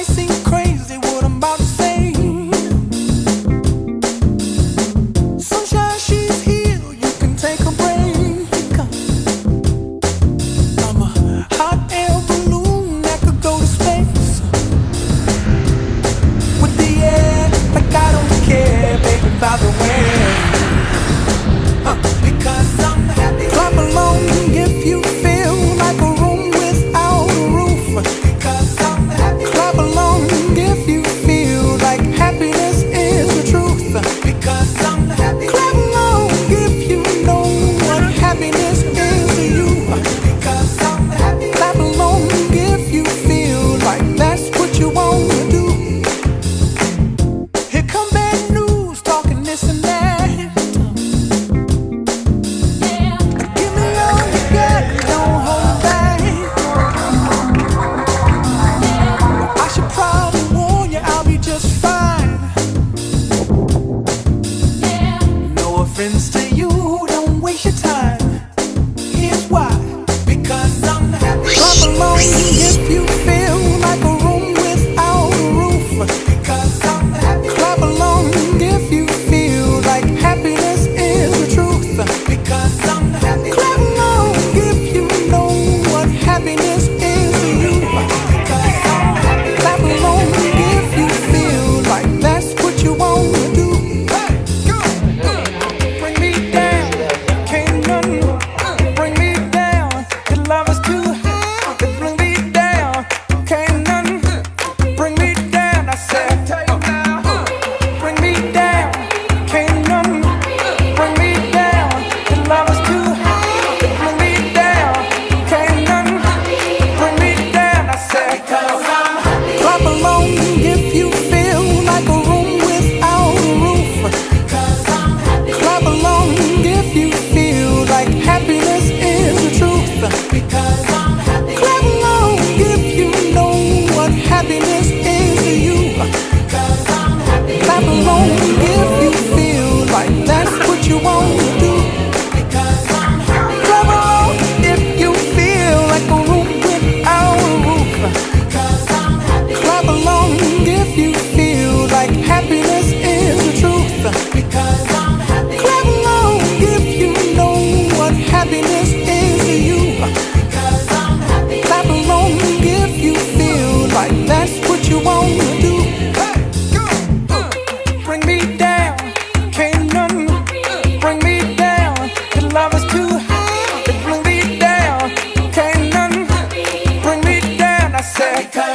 might seem crazy what I'm about to say. Sunshine, she's here, you can take a break. I'm a hot air balloon that could go to space. With the air, like I don't care, baby, by the way. Because I'm happy. Clap along if you feel like a room without a roof. Because I'm happy. Clap along if you feel like happiness is the truth. Because I'm happy. Clap along if you know what happiness is to you. Because I'm happy. Clap along if you feel like that's what you want to do. Here come bad news, talking this and that. Friends to you, don't waste your time. Here's why. Because I'm happy. Clap along if you feel like a room without a roof. Because I'm happy. Clap along if you feel like happiness is the truth. Because I'm happy. Clap along if you know what happiness is to you. Because I'm happy. Clap along if you feel like that's what you want to do. Happiness is the truth. Because I'm happy. Clap along if you know what happiness is to you. Because I'm happy. Clap along if you feel like that's what you want to do. Because I'm happy. Clap along if you feel like a room without a roof. Because I'm happy. Clap along if you feel like happiness is the truth. Because I'm happy. Clap along if you know what happiness is to you. Because I'm happy. Clap along if you feel like that's what you want to do. Hey, go. Bring me down, can't none bring me down. Your love is too high, it bring me down. Can't none bring me down. I said.